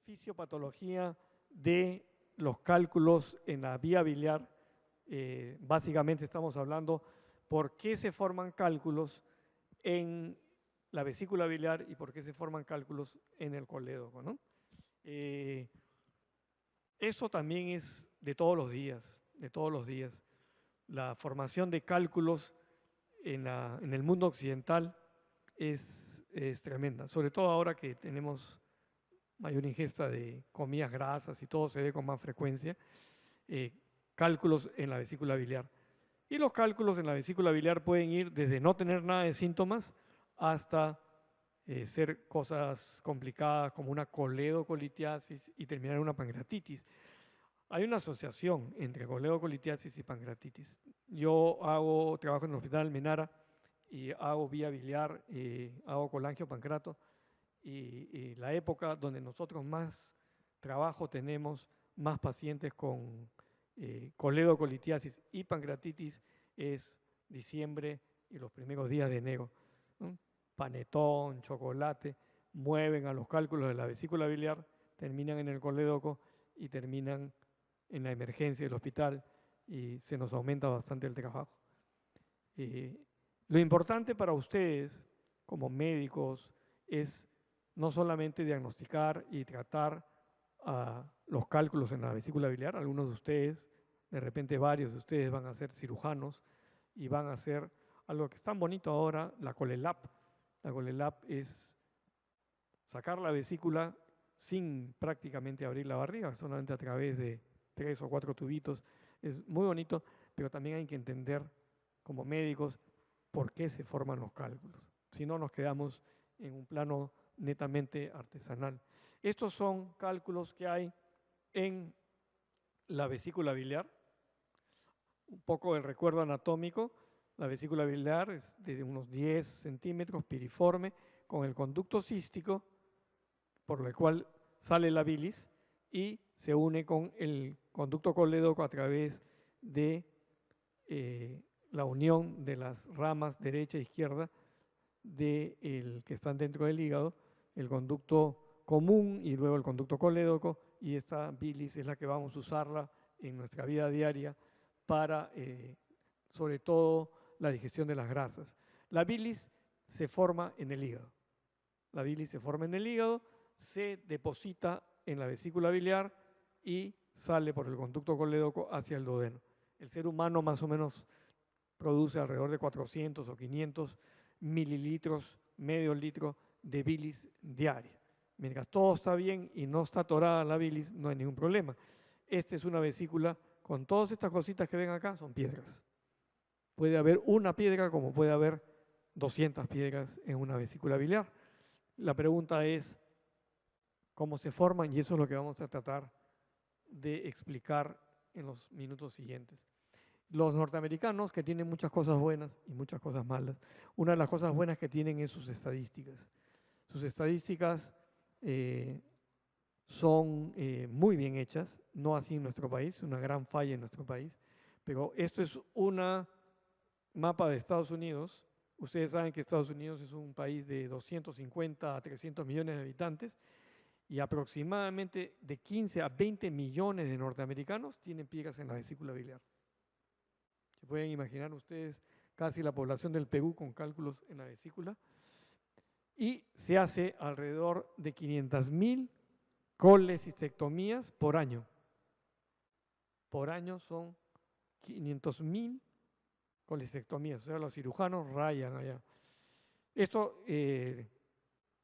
fisiopatología de los cálculos en la vía biliar. Básicamente estamos hablando por qué se forman cálculos en la vesícula biliar y por qué se forman cálculos en el colédoco, ¿no? Eso también es de todos los días, de todos los días. La formación de cálculos en el mundo occidental es tremenda, sobre todo ahora que tenemos mayor ingesta de comidas grasas y todo se ve con más frecuencia, cálculos en la vesícula biliar. Y los cálculos en la vesícula biliar pueden ir desde no tener nada de síntomas hasta ser cosas complicadas como una coledocolitiasis y terminar en una pancreatitis. Hay una asociación entre coledocolitiasis y pancreatitis. Yo trabajo en el Hospital Almenara y hago vía biliar, hago colangiopancrato y la época donde nosotros más trabajo tenemos, más pacientes con coledocolitiasis y pancreatitis es diciembre y los primeros días de enero, ¿no? Panetón, chocolate, mueven a los cálculos de la vesícula biliar, terminan en el colédoco y terminan en la emergencia del hospital y se nos aumenta bastante el trabajo. Lo importante para ustedes como médicos es no solamente diagnosticar y tratar los cálculos en la vesícula biliar, algunos de ustedes, de repente varios de ustedes van a ser cirujanos y van a hacer algo que es tan bonito ahora, la ColeLab. La ColeLab es sacar la vesícula sin prácticamente abrir la barriga, solamente a través de 3 o 4 tubitos. Es muy bonito, pero también hay que entender como médicos por qué se forman los cálculos. Si no, nos quedamos en un plano netamente artesanal. Estos son cálculos que hay en la vesícula biliar. Un poco el recuerdo anatómico. La vesícula biliar es de unos 10 centímetros, piriforme, con el conducto cístico, por el cual sale la bilis y se une con el conducto colédoco a través de la unión de las ramas derecha e izquierda que están dentro del hígado, el conducto común y luego el conducto colédoco, y esta bilis es la que vamos a usarla en nuestra vida diaria para, sobre todo, la digestión de las grasas. La bilis se forma en el hígado. La bilis se forma en el hígado, se deposita en la vesícula biliar y sale por el conducto colédoco hacia el duodeno. El ser humano más o menos produce alrededor de 400 o 500 mililitros, medio litro de bilis diaria. Mientras todo está bien y no está atorada la bilis, no hay ningún problema. Esta es una vesícula con todas estas cositas que ven acá, son piedras. Puede haber una piedra como puede haber 200 piedras en una vesícula biliar. La pregunta es cómo se forman y eso es lo que vamos a tratar de explicar en los minutos siguientes. Los norteamericanos, que tienen muchas cosas buenas y muchas cosas malas, una de las cosas buenas que tienen es sus estadísticas. Sus estadísticas son muy bien hechas, no así en nuestro país, una gran falla en nuestro país, pero esto es una mapa de Estados Unidos. Ustedes saben que Estados Unidos es un país de 250 a 300 millones de habitantes y aproximadamente de 15 a 20 millones de norteamericanos tienen piedras en la vesícula biliar. Se pueden imaginar ustedes casi la población del Perú con cálculos en la vesícula. Y se hace alrededor de 500.000 colecistectomías por año. Por año son 500.000 colecistectomías, o sea, los cirujanos rayan allá. Esto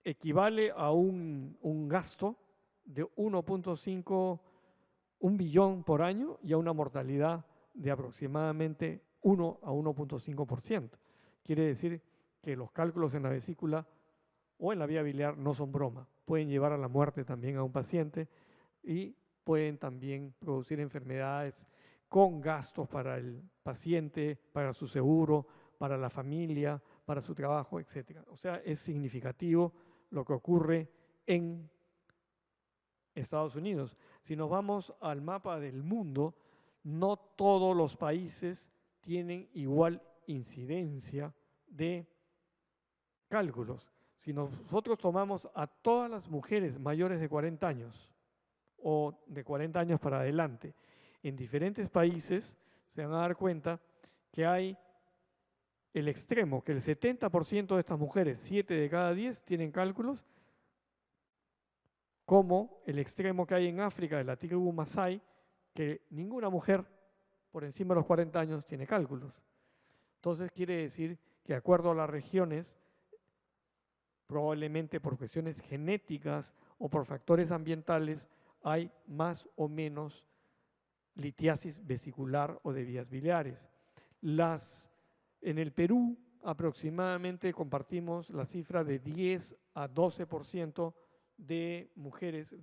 equivale a un gasto de 1.5, 1 billón por año y a una mortalidad de aproximadamente 1 a 1.5%. Quiere decir que los cálculos en la vesícula o en la vía biliar no son broma. Pueden llevar a la muerte también a un paciente y pueden también producir enfermedades con gastos para el paciente, para su seguro, para la familia, para su trabajo, etc. O sea, es significativo lo que ocurre en Estados Unidos. Si nos vamos al mapa del mundo, no todos los países tienen igual incidencia de cálculos. Si nosotros tomamos a todas las mujeres mayores de 40 años o de 40 años para adelante, en diferentes países se van a dar cuenta que hay el extremo, que el 70% de estas mujeres, 7 de cada 10, tienen cálculos, como el extremo que hay en África de la tribu Masái, que ninguna mujer por encima de los 40 años tiene cálculos. Entonces quiere decir que de acuerdo a las regiones, probablemente por cuestiones genéticas o por factores ambientales, hay más o menos litiasis vesicular o de vías biliares. En el Perú aproximadamente compartimos la cifra de 10 a 12% de mujeres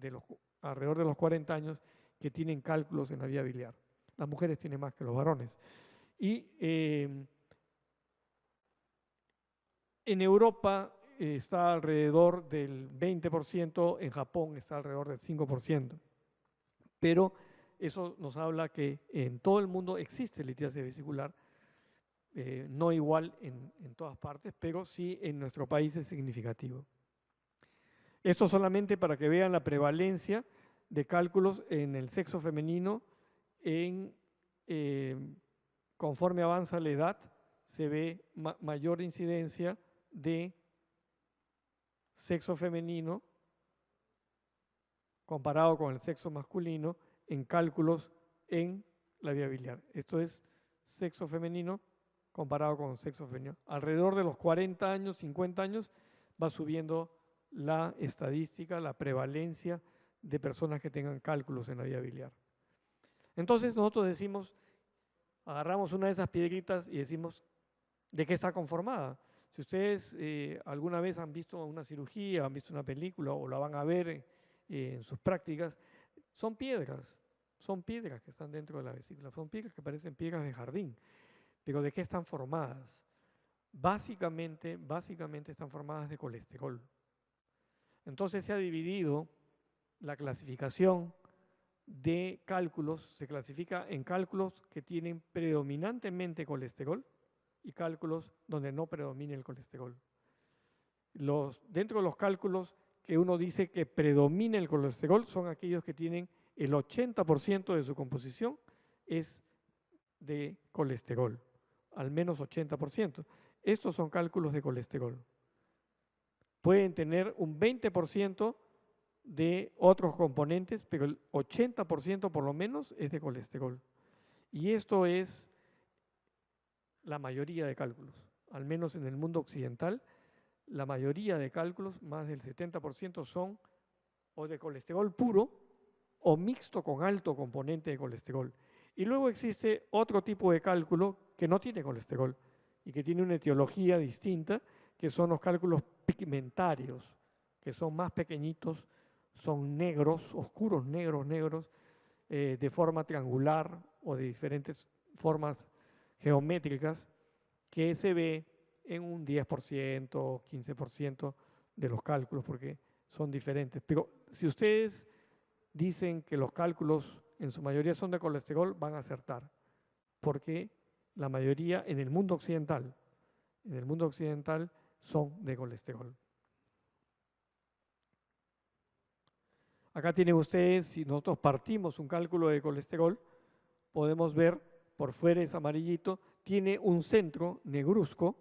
alrededor de los 40 años que tienen cálculos en la vía biliar. Las mujeres tienen más que los varones. Y en Europa está alrededor del 20%, en Japón está alrededor del 5%. Pero eso nos habla que en todo el mundo existe litiasis vesicular, no igual en todas partes, pero sí en nuestro país es significativo. Esto solamente para que vean la prevalencia de cálculos en el sexo femenino. Conforme avanza la edad, se ve mayor incidencia de sexo femenino comparado con el sexo masculino en cálculos en la vía biliar. Esto es sexo femenino comparado con sexo femenino. Alrededor de los 40 años, 50 años, va subiendo la estadística, la prevalencia de personas que tengan cálculos en la vía biliar. Entonces nosotros decimos, agarramos una de esas piedritas y decimos, ¿de qué está conformada? Si ustedes alguna vez han visto una cirugía, han visto una película o la van a ver en sus prácticas, son piedras que están dentro de la vesícula, son piedras que parecen piedras de jardín. Pero ¿de qué están formadas? Básicamente están formadas de colesterol. Entonces se ha dividido la clasificación de cálculos, se clasifica en cálculos que tienen predominantemente colesterol y cálculos donde no predomina el colesterol. Dentro de los cálculos que uno dice que predomina el colesterol son aquellos que tienen el 80% de su composición es de colesterol, al menos 80%. Estos son cálculos de colesterol. Pueden tener un 20% de otros componentes, pero el 80% por lo menos es de colesterol. Y esto es la mayoría de cálculos, al menos en el mundo occidental, la mayoría de cálculos, más del 70%, son o de colesterol puro o mixto con alto componente de colesterol. Y luego existe otro tipo de cálculo que no tiene colesterol y que tiene una etiología distinta, que son los cálculos pigmentarios, que son más pequeñitos, son negros, oscuros negros, de forma triangular o de diferentes formas geométricas, que se ve en un 10%, 15% de los cálculos, porque son diferentes. Pero si ustedes dicen que los cálculos en su mayoría son de colesterol, van a acertar, porque la mayoría en el mundo occidental son de colesterol. Acá tienen ustedes, si nosotros partimos un cálculo de colesterol, podemos ver por fuera es amarillito, tiene un centro negruzco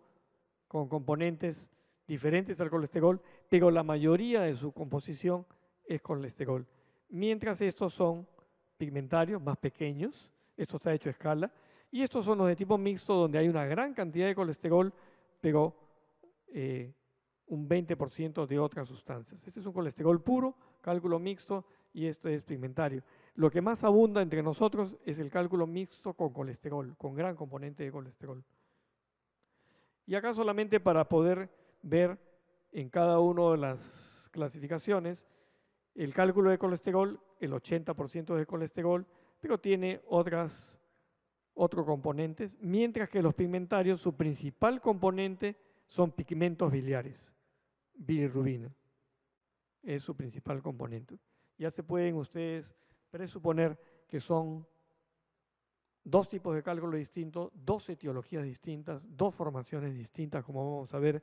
con componentes diferentes al colesterol, pero la mayoría de su composición es colesterol. Mientras estos son pigmentarios, más pequeños, esto está hecho a escala, y estos son los de tipo mixto, donde hay una gran cantidad de colesterol, pero un 20% de otras sustancias. Este es un colesterol puro, cálculo mixto, y este es pigmentario. Lo que más abunda entre nosotros es el cálculo mixto con colesterol, con gran componente de colesterol. Y acá solamente para poder ver en cada una de las clasificaciones, el cálculo de colesterol, el 80% es de colesterol, pero tiene otros componentes, mientras que los pigmentarios, su principal componente son pigmentos biliares, bilirrubina, es su principal componente. Ya se pueden ustedes presuponer que son dos tipos de cálculo distintos, dos etiologías distintas, dos formaciones distintas, como vamos a ver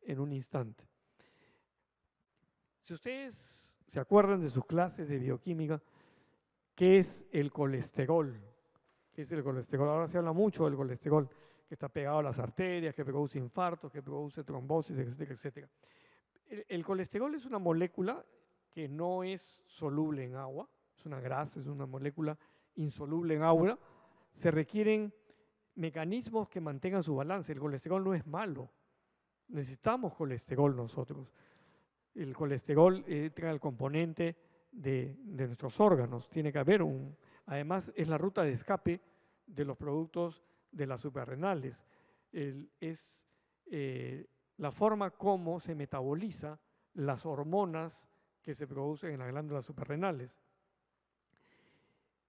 en un instante. Si ustedes se acuerdan de sus clases de bioquímica, ¿qué es el colesterol? ¿Qué es el colesterol? Ahora se habla mucho del colesterol, que está pegado a las arterias, que produce infartos, que produce trombosis, etcétera, etcétera. El colesterol es una molécula que no es soluble en agua, es una grasa, es una molécula insoluble en agua. Se requieren mecanismos que mantengan su balance. El colesterol no es malo, necesitamos colesterol nosotros. El colesterol entra al componente de nuestros órganos, tiene que haber un... Además, es la ruta de escape de los productos de las suprarrenales. Es la forma como se metaboliza las hormonas que se producen en las glándulas suprarrenales.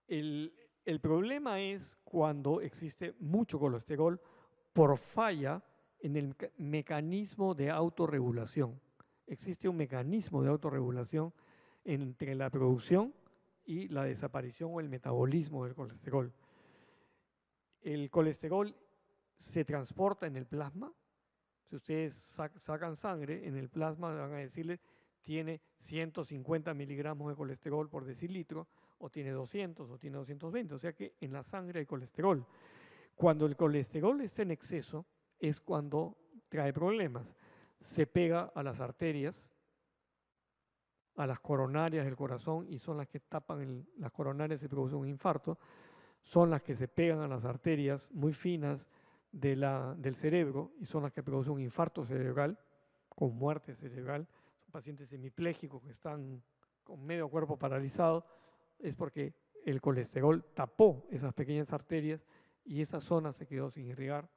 El problema es cuando existe mucho colesterol por falla en el mecanismo de autorregulación. Existe un mecanismo de autorregulación entre la producción y la desaparición o el metabolismo del colesterol. El colesterol se transporta en el plasma. Si ustedes sacan sangre, en el plasma van a decirle tiene 150 miligramos de colesterol por decilitro, o tiene 200, o tiene 220, o sea que en la sangre hay colesterol. Cuando el colesterol está en exceso es cuando trae problemas. Se pega a las arterias, a las coronarias del corazón, y son las que tapan las coronarias y producen un infarto. Son las que se pegan a las arterias muy finas del cerebro y son las que producen un infarto cerebral con muerte cerebral. Son pacientes hemipléjicos que están con medio cuerpo paralizado, es porque el colesterol tapó esas pequeñas arterias y esa zona se quedó sin irrigar.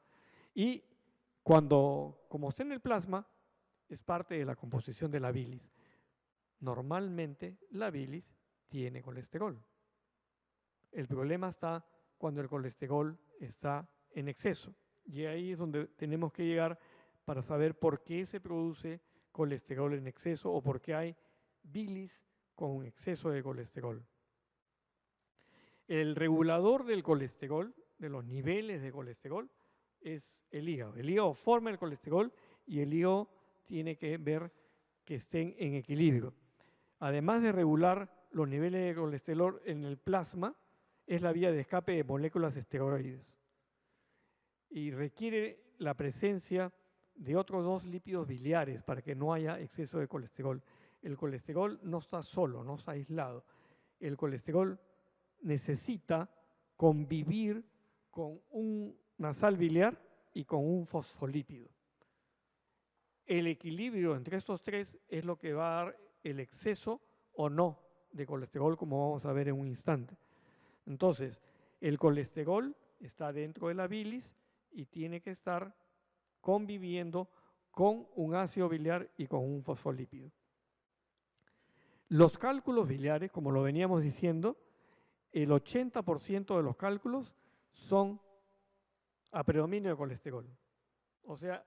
Y como está en el plasma, es parte de la composición de la bilis. Normalmente la bilis tiene colesterol. El problema está cuando el colesterol está en exceso. Y ahí es donde tenemos que llegar para saber por qué se produce colesterol en exceso o por qué hay bilis con exceso de colesterol. El regulador del colesterol, de los niveles de colesterol, es el hígado. El hígado forma el colesterol y el hígado tiene que ver que estén en equilibrio. Además de regular los niveles de colesterol en el plasma, es la vía de escape de moléculas esteroides y requiere la presencia de otros dos lípidos biliares para que no haya exceso de colesterol. El colesterol no está solo, no está aislado. El colesterol necesita convivir con una sal biliar y con un fosfolípido. El equilibrio entre estos tres es lo que va a dar el exceso o no de colesterol, como vamos a ver en un instante. Entonces, el colesterol está dentro de la bilis y tiene que estar conviviendo con un ácido biliar y con un fosfolípido. Los cálculos biliares, como lo veníamos diciendo, el 80% de los cálculos son a predominio de colesterol. O sea,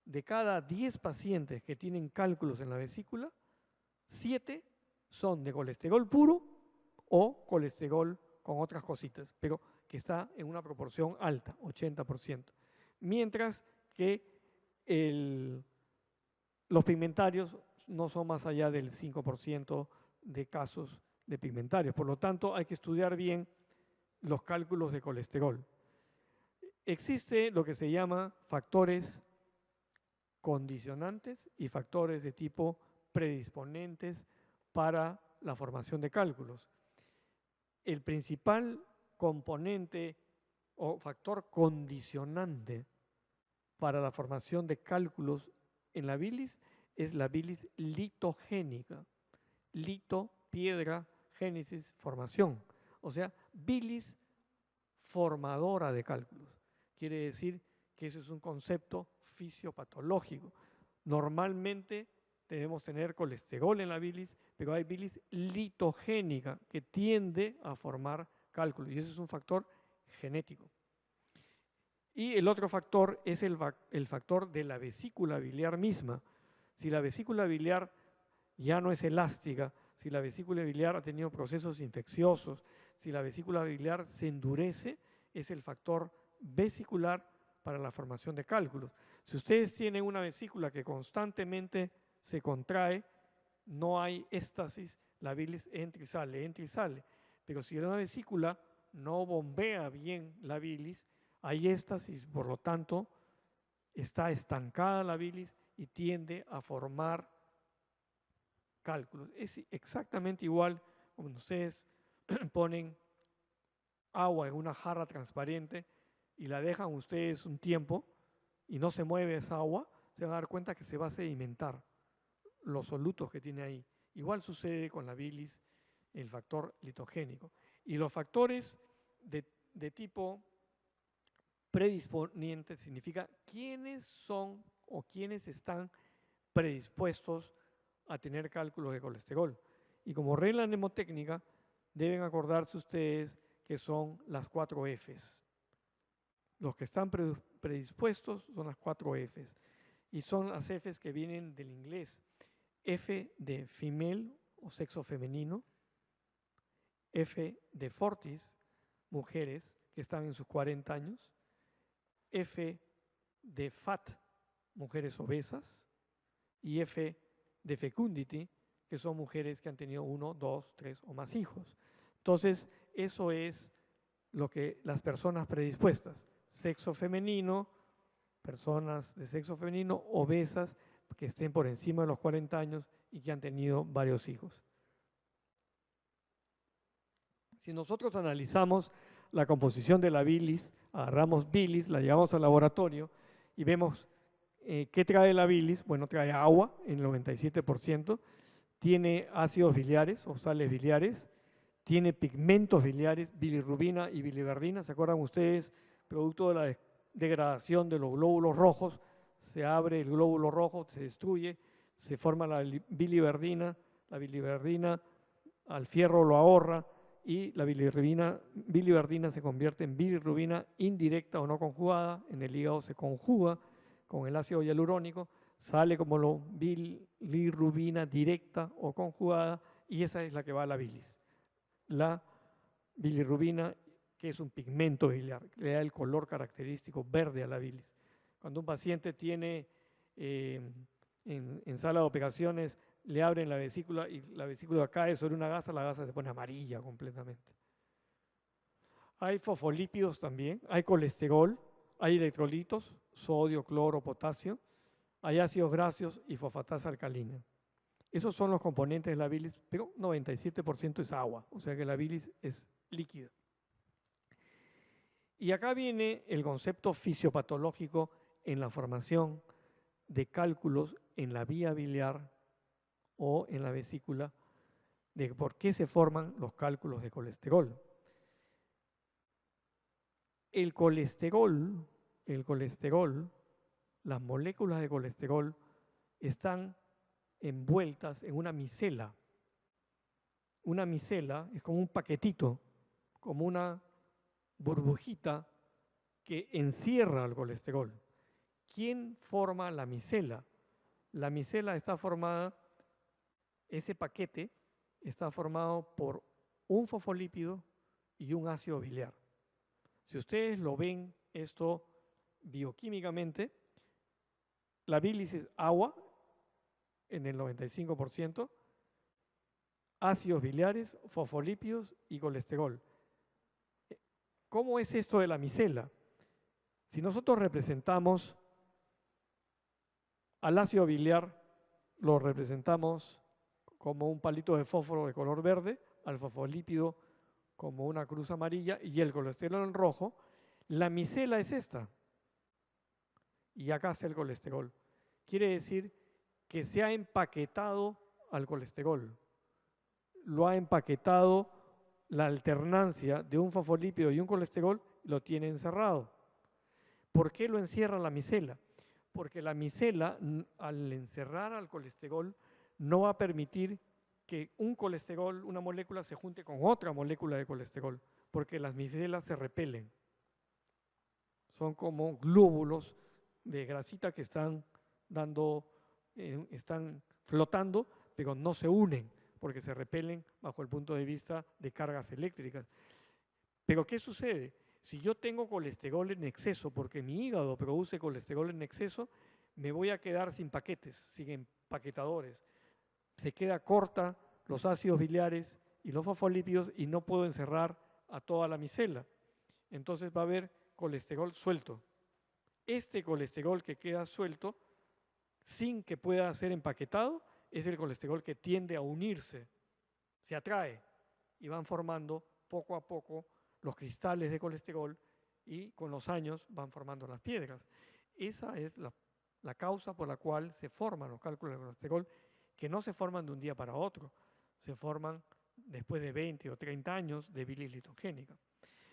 de cada 10 pacientes que tienen cálculos en la vesícula, 7 son de colesterol puro o colesterol con otras cositas, pero que está en una proporción alta, 80%. Mientras que los pigmentarios no son más allá del 5% de casos de pigmentarios. Por lo tanto, hay que estudiar bien los cálculos de colesterol. Existe lo que se llama factores condicionantes y factores de tipo predisponentes para la formación de cálculos. El principal componente o factor condicionante para la formación de cálculos en la bilis es la bilis litogénica. Lito, piedra, génesis, formación. O sea, bilis formadora de cálculos. Quiere decir que eso es un concepto fisiopatológico. Normalmente debemos tener colesterol en la bilis, pero hay bilis litogénica que tiende a formar cálculos y ese es un factor genético. Y el otro factor es el factor de la vesícula biliar misma. Si la vesícula biliar ya no es elástica, si la vesícula biliar ha tenido procesos infecciosos, si la vesícula biliar se endurece, es el factor vesicular para la formación de cálculos. Si ustedes tienen una vesícula que constantemente se contrae, no hay éstasis, la bilis entra y sale. Pero si una vesícula no bombea bien la bilis, hay éstasis, por lo tanto, está estancada la bilis y tiende a formar cálculos. Es exactamente igual como ustedes ponen agua en una jarra transparente y la dejan ustedes un tiempo y no se mueve esa agua, se van a dar cuenta que se va a sedimentar los solutos que tiene ahí. Igual sucede con la bilis, el factor litogénico. Y los factores de tipo predisponiente significa quiénes son o quiénes están predispuestos a tener cálculos de colesterol. Y como regla mnemotécnica, deben acordarse ustedes que son las 4 Fs. Los que están predispuestos son las 4 Fs. Y son las Fs que vienen del inglés. F de female o sexo femenino. F de fortis, mujeres que están en sus 40 años. F de fat, mujeres obesas. Y F de fecundity, que son mujeres que han tenido 1, 2, 3 o más hijos. Entonces, eso es lo que las personas predispuestas, sexo femenino, personas de sexo femenino obesas que estén por encima de los 40 años y que han tenido varios hijos. Si nosotros analizamos la composición de la bilis, agarramos bilis, la llevamos al laboratorio y vemos ¿qué trae la bilis? Bueno, trae agua en el 97%, tiene ácidos biliares o sales biliares, tiene pigmentos biliares, bilirrubina y biliverdina. ¿Se acuerdan ustedes? Producto de la degradación de los glóbulos rojos, se abre el glóbulo rojo, se destruye, se forma la biliverdina al fierro lo ahorra y la biliverdina se convierte en bilirrubina indirecta o no conjugada, en el hígado se conjuga con el ácido hialurónico, sale como bilirrubina directa o conjugada y esa es la que va a la bilis. La bilirrubina, que es un pigmento biliar, le da el color característico verde a la bilis. Cuando un paciente tiene en sala de operaciones, le abren la vesícula y la vesícula cae sobre una gasa, la gasa se pone amarilla completamente. Hay fosfolípidos también, hay colesterol, hay electrolitos, sodio, cloro, potasio, hay ácidos grasos y fosfatasa alcalina. Esos son los componentes de la bilis, pero 97% es agua, o sea que la bilis es líquida. Y acá viene el concepto fisiopatológico en la formación de cálculos en la vía biliar o en la vesícula, de por qué se forman los cálculos de colesterol. El colesterol, las moléculas de colesterol están envueltas en una micela. Una micela es como un paquetito, como una burbujita que encierra el colesterol. ¿Quién forma la micela? La micela está formada, ese paquete está formado por un fosfolípido y un ácido biliar. Si ustedes lo ven esto bioquímicamente, la bilis es agua en el 95%, ácidos biliares, fosfolípidos y colesterol. ¿Cómo es esto de la micela? Si nosotros representamos al ácido biliar, lo representamos como un palito de fósforo de color verde, al fosfolípido como una cruz amarilla y el colesterol en rojo, la micela es esta. Y acá está el colesterol. Quiere decir que se ha empaquetado al colesterol. Lo ha empaquetado la alternancia de un fosfolípido y un colesterol, lo tiene encerrado. ¿Por qué lo encierra la micela? Porque la micela, al encerrar al colesterol, no va a permitir que un colesterol, una molécula, se junte con otra molécula de colesterol, porque las micelas se repelen. Son como glóbulos de grasita que están están flotando, pero no se unen, porque se repelen bajo el punto de vista de cargas eléctricas. Pero ¿qué sucede? Si yo tengo colesterol en exceso, porque mi hígado produce colesterol en exceso, me voy a quedar sin paquetes, sin empaquetadores. se queda corta los ácidos biliares y los fosfolípidos y no puedo encerrar a toda la micela. Entonces va a haber colesterol suelto. Este colesterol que queda suelto, sin que pueda ser empaquetado, es el colesterol que tiende a unirse, se atrae y van formando poco a poco los cristales de colesterol y con los años van formando las piedras. Esa es la causa por la cual se forman los cálculos de colesterol, que no se forman de un día para otro, se forman después de 20 o 30 años de bilis litogénica.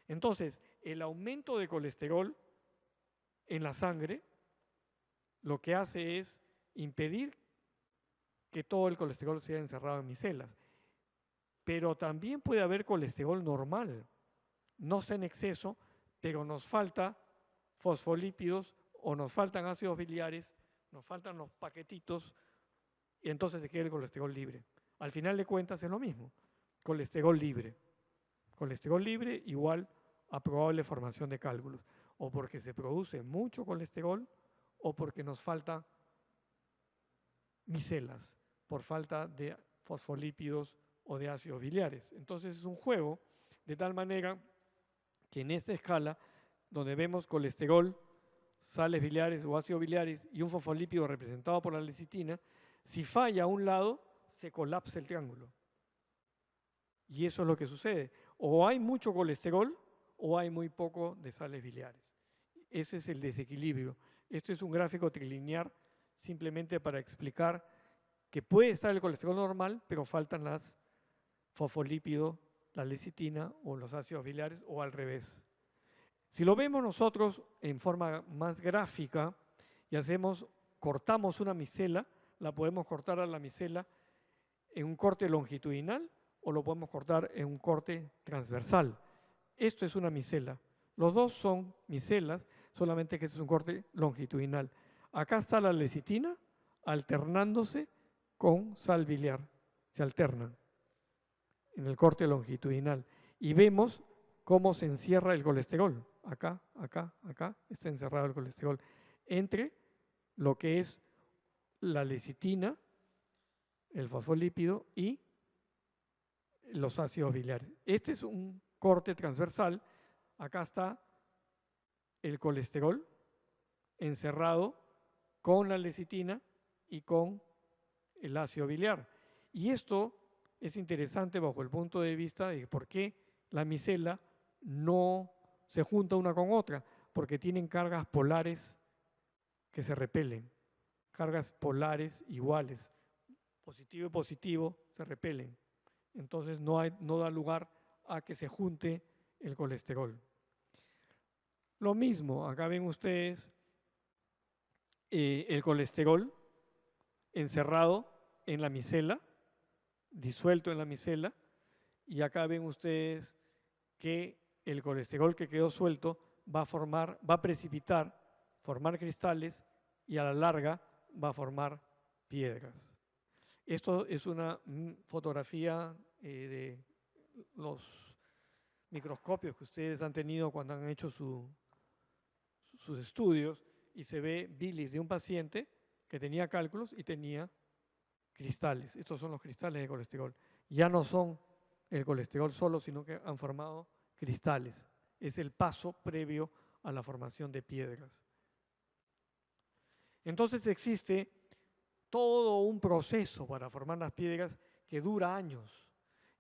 Entonces, el aumento de colesterol en la sangre lo que hace es impedir que todo el colesterol sea encerrado en micelas. Pero también puede haber colesterol normal, no sea en exceso, pero nos falta fosfolípidos o nos faltan ácidos biliares, nos faltan los paquetitos y entonces se queda el colesterol libre. Al final de cuentas es lo mismo, colesterol libre. Colesterol libre igual a probable formación de cálculos, o porque se produce mucho colesterol o porque nos falta micelas por falta de fosfolípidos o de ácidos biliares. Entonces es un juego de tal manera que en esta escala, donde vemos colesterol, sales biliares o ácidos biliares y un fosfolípido representado por la lecitina, si falla a un lado, se colapsa el triángulo. Y eso es lo que sucede. O hay mucho colesterol o hay muy poco de sales biliares. Ese es el desequilibrio. Esto es un gráfico trilinear simplemente para explicar que puede estar el colesterol normal, pero faltan las fosfolípidos, la lecitina o los ácidos biliares o al revés. Si lo vemos nosotros en forma más gráfica y cortamos una micela, la podemos cortar a la micela en un corte longitudinal o lo podemos cortar en un corte transversal. Esto es una micela. Los dos son micelas, solamente que este es un corte longitudinal. Acá está la lecitina alternándose con sal biliar. Se alternan en el corte longitudinal. Y vemos cómo se encierra el colesterol. Acá, acá, acá está encerrado el colesterol. Entre lo que es la lecitina, el fosfolípido y los ácidos biliares. Este es un corte transversal. Acá está el colesterol encerrado con la lecitina y con el ácido biliar. Y esto es interesante bajo el punto de vista de por qué la micela no se junta una con otra, porque tienen cargas polares que se repelen, cargas polares iguales, positivo y positivo se repelen. Entonces no da lugar a que se junte el colesterol. Lo mismo, acá ven ustedes el colesterol encerrado en la micela, disuelto en la micela, y acá ven ustedes que el colesterol que quedó suelto va a precipitar, formar cristales y a la larga va a formar piedras. Esto es una fotografía de los microscopios que ustedes han tenido cuando han hecho sus estudios y se ve bilis de un paciente que tenía cálculos y tenía cristales. Estos son los cristales de colesterol. Ya no son el colesterol solo, sino que han formado cristales. Es el paso previo a la formación de piedras. Entonces existe todo un proceso para formar las piedras que dura años.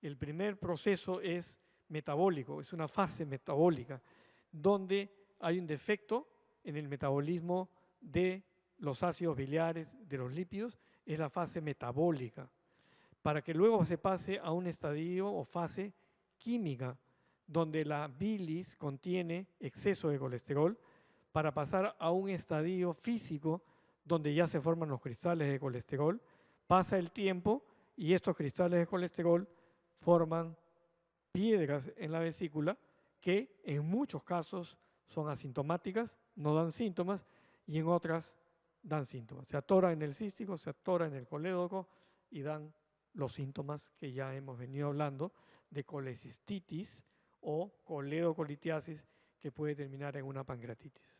El primer proceso es metabólico, es una fase metabólica, donde hay un defecto en el metabolismo de los ácidos biliares, de los lípidos, es la fase metabólica, para que luego se pase a un estadio o fase química, donde la bilis contiene exceso de colesterol, para pasar a un estadio físico, donde ya se forman los cristales de colesterol, pasa el tiempo y estos cristales de colesterol forman piedras en la vesícula que en muchos casos son asintomáticas, no dan síntomas, y en otras dan síntomas. Se atoran en el cístico, se atoran en el colédoco y dan los síntomas que ya hemos venido hablando de colecistitis o coledocolitiasis que puede terminar en una pancreatitis.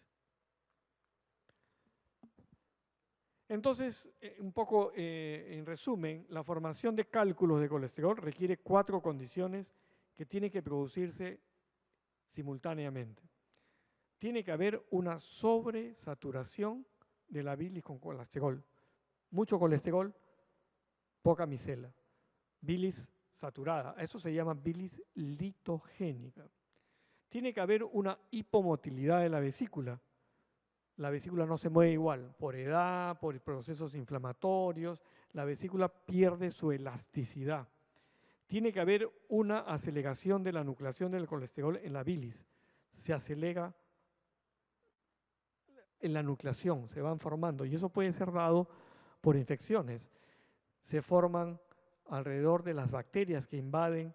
Entonces, un poco en resumen, la formación de cálculos de colesterol requiere 4 condiciones que tienen que producirse simultáneamente. Tiene que haber una sobresaturación de la bilis con colesterol. Mucho colesterol, poca micela. Bilis saturada. Eso se llama bilis litogénica. Tiene que haber una hipomotilidad de la vesícula. La vesícula no se mueve igual, por edad, por procesos inflamatorios, la vesícula pierde su elasticidad. Tiene que haber una aceleración de la nucleación del colesterol en la bilis. Se acelera en la nucleación, se van formando y eso puede ser dado por infecciones. Se forman alrededor de las bacterias que invaden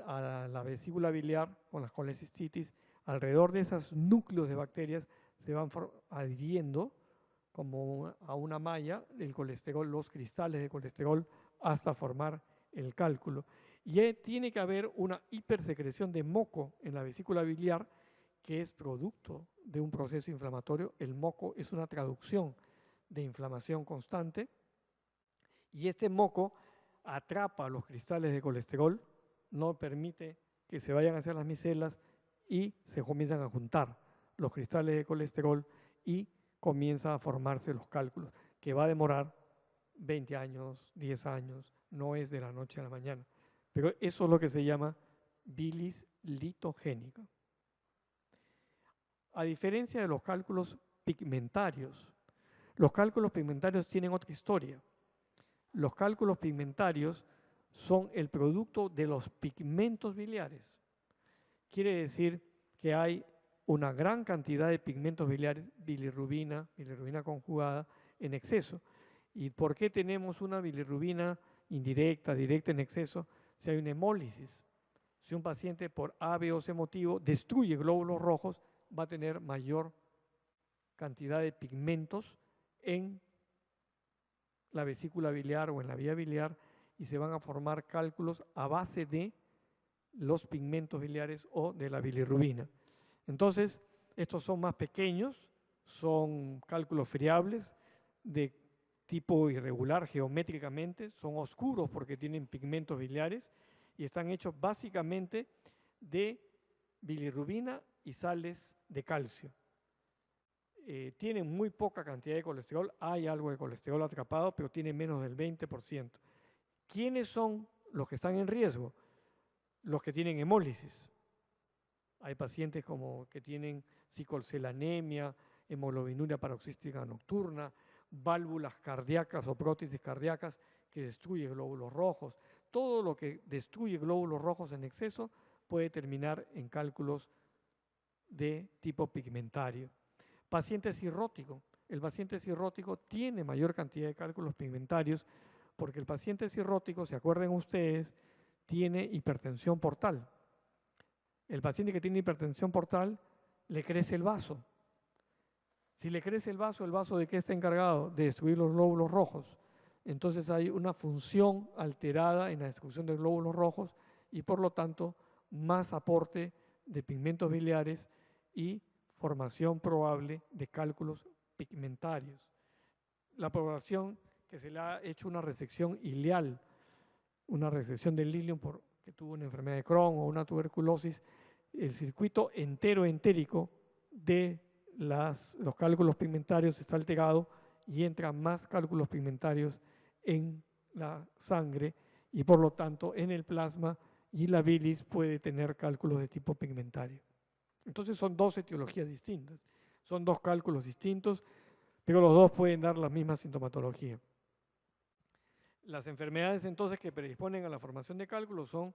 a la vesícula biliar con la colecistitis. Alrededor de esos núcleos de bacterias se van adhiriendo como a una malla el colesterol, los cristales de colesterol, hasta formar el cálculo. Y tiene que haber una hipersecreción de moco en la vesícula biliar, que es producto de un proceso inflamatorio. El moco es una traducción de inflamación constante y este moco atrapa los cristales de colesterol, no permite que se vayan hacia las micelas y se comienzan a juntar los cristales de colesterol y comienza a formarse los cálculos, que va a demorar 20 años, 10 años, no es de la noche a la mañana. Pero eso es lo que se llama bilis litogénica. A diferencia de los cálculos pigmentarios, los cálculos pigmentarios tienen otra historia. Los cálculos pigmentarios son el producto de los pigmentos biliares. Quiere decir que hay una gran cantidad de pigmentos biliares, bilirrubina conjugada, en exceso. ¿Y por qué tenemos una bilirrubina indirecta, directa en exceso? Si hay una hemólisis. Si un paciente por A, B o C motivo destruye glóbulos rojos, va a tener mayor cantidad de pigmentos en la vesícula biliar o en la vía biliar y se van a formar cálculos a base de los pigmentos biliares o de la bilirrubina. Entonces, estos son más pequeños, son cálculos friables de tipo irregular geométricamente, son oscuros porque tienen pigmentos biliares y están hechos básicamente de bilirrubina y sales de calcio. Tienen muy poca cantidad de colesterol, hay algo de colesterol atrapado, pero tiene menos del 20%. ¿Quiénes son los que están en riesgo? Los que tienen hemólisis. Hay pacientes como que tienen sicolcelanemia, hemoglobinuria paroxística nocturna, válvulas cardíacas o prótesis cardíacas que destruyen glóbulos rojos. Todo lo que destruye glóbulos rojos en exceso puede terminar en cálculos de tipo pigmentario. Paciente cirrótico. El paciente cirrótico tiene mayor cantidad de cálculos pigmentarios porque el paciente cirrótico, se acuerdan ustedes, tiene hipertensión portal. El paciente que tiene hipertensión portal le crece el vaso. Si le crece el vaso ¿de qué está encargado? De destruir los glóbulos rojos. Entonces hay una función alterada en la destrucción de glóbulos rojos y por lo tanto más aporte de pigmentos biliares y formación probable de cálculos pigmentarios. La población que se le ha hecho una resección ileal, una resección del ilium porque tuvo una enfermedad de Crohn o una tuberculosis, el circuito entérico de los cálculos pigmentarios está alterado y entran más cálculos pigmentarios en la sangre y por lo tanto en el plasma y la bilis puede tener cálculos de tipo pigmentario. Entonces son dos etiologías distintas, son dos cálculos distintos, pero los dos pueden dar la misma sintomatología. Las enfermedades entonces que predisponen a la formación de cálculos son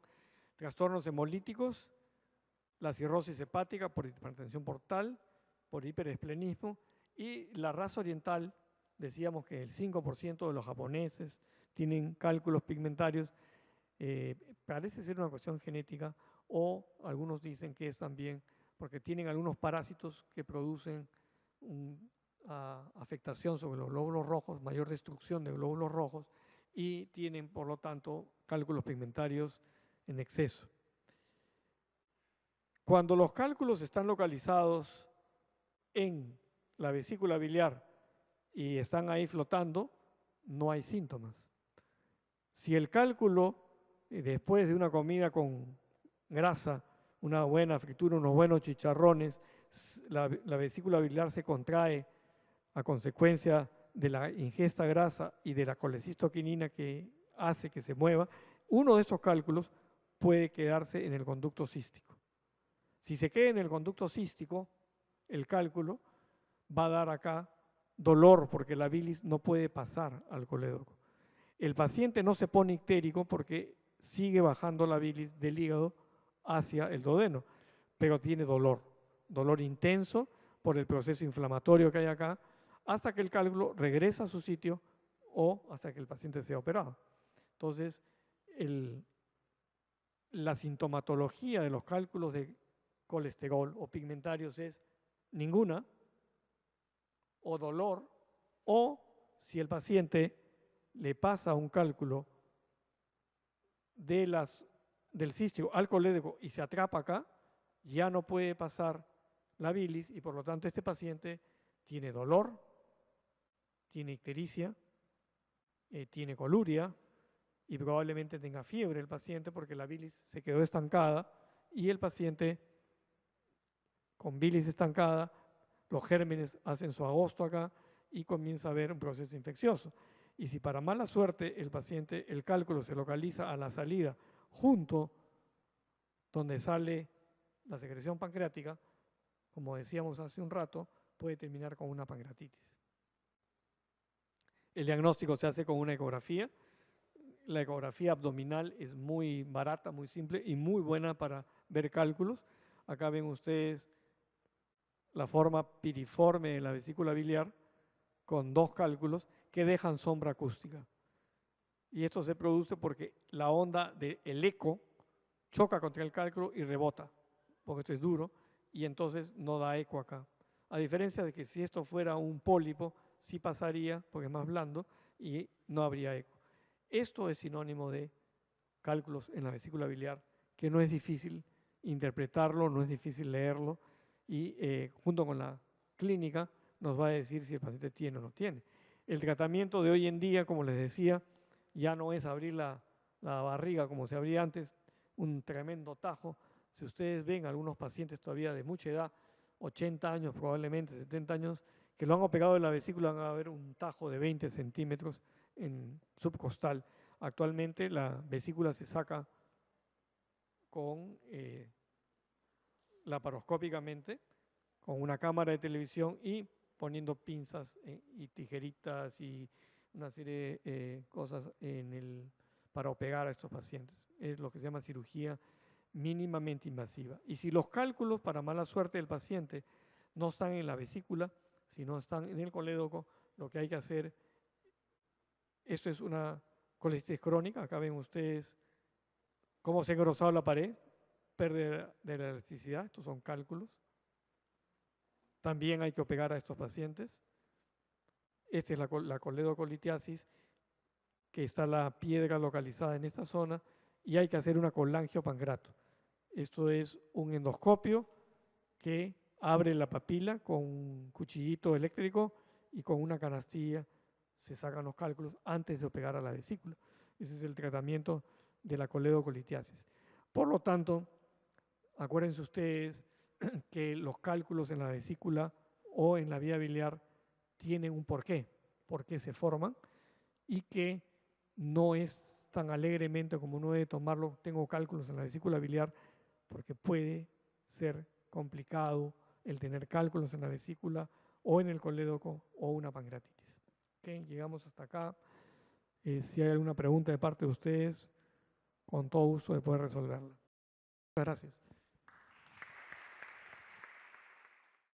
trastornos hemolíticos, la cirrosis hepática por hipertensión portal, por hiperesplenismo y la raza oriental, decíamos que el 5% de los japoneses tienen cálculos pigmentarios, parece ser una cuestión genética o algunos dicen que es también porque tienen algunos parásitos que producen afectación sobre los glóbulos rojos, mayor destrucción de glóbulos rojos y tienen por lo tanto cálculos pigmentarios en exceso. Cuando los cálculos están localizados en la vesícula biliar y están ahí flotando, no hay síntomas. Si el cálculo, después de una comida con grasa, una buena fritura, unos buenos chicharrones, la vesícula biliar se contrae a consecuencia de la ingesta grasa y de la colecistoquinina que hace que se mueva, uno de estos cálculos puede quedarse en el conducto cístico. Si se queda en el conducto cístico, el cálculo va a dar acá dolor porque la bilis no puede pasar al colédoco. El paciente no se pone ictérico porque sigue bajando la bilis del hígado hacia el duodeno, pero tiene dolor intenso por el proceso inflamatorio que hay acá, hasta que el cálculo regresa a su sitio o hasta que el paciente sea operado. Entonces, la sintomatología de los cálculos de colesterol o pigmentarios es ninguna, o dolor, o si el paciente le pasa un cálculo del cístico al colédoco y se atrapa acá, ya no puede pasar la bilis y por lo tanto este paciente tiene dolor, tiene ictericia, tiene coluria y probablemente tenga fiebre el paciente porque la bilis se quedó estancada y el paciente con bilis estancada, los gérmenes hacen su agosto acá y comienza a haber un proceso infeccioso. Y si para mala suerte el paciente, el cálculo se localiza a la salida junto donde sale la secreción pancreática, como decíamos hace un rato, puede terminar con una pancreatitis. El diagnóstico se hace con una ecografía. La ecografía abdominal es muy barata, muy simple y muy buena para ver cálculos. Acá ven ustedes la forma piriforme de la vesícula biliar con dos cálculos que dejan sombra acústica. Y esto se produce porque la onda del eco choca contra el cálculo y rebota, porque esto es duro, y entonces no da eco acá. A diferencia de que si esto fuera un pólipo, sí pasaría, porque es más blando, y no habría eco. Esto es sinónimo de cálculos en la vesícula biliar, que no es difícil interpretarlo, no es difícil leerlo, y junto con la clínica nos va a decir si el paciente tiene o no tiene. El tratamiento de hoy en día, como les decía, ya no es abrir la barriga como se abría antes, un tremendo tajo. Si ustedes ven algunos pacientes todavía de mucha edad, 80 años probablemente, 70 años, que lo han operado de la vesícula, van a ver un tajo de 20 centímetros en subcostal. Actualmente la vesícula se saca con laparoscópicamente, con una cámara de televisión y poniendo pinzas y tijeritas y una serie de cosas para operar a estos pacientes. Es lo que se llama cirugía mínimamente invasiva. Y si los cálculos, para mala suerte del paciente, no están en la vesícula, sino están en el colédoco, lo que hay que hacer, esto es una colitis crónica, acá ven ustedes cómo se ha engrosado la pared, pérdida de la elasticidad, estos son cálculos. También hay que operar a estos pacientes. Esta es la coledocolitiasis, que está la piedra localizada en esta zona, y hay que hacer una colangiopancreato. Esto es un endoscopio que abre la papila con un cuchillito eléctrico y con una canastilla se sacan los cálculos antes de operar a la vesícula. Ese es el tratamiento de la coledocolitiasis. Por lo tanto, acuérdense ustedes que los cálculos en la vesícula o en la vía biliar tienen un porqué, por qué se forman, y que no es tan alegremente como uno debe tomarlo, tengo cálculos en la vesícula biliar, porque puede ser complicado el tener cálculos en la vesícula o en el colédoco o una pancreatitis. ¿Okay? Llegamos hasta acá. Si hay alguna pregunta de parte de ustedes, con todo gusto de poder resolverla. Muchas gracias.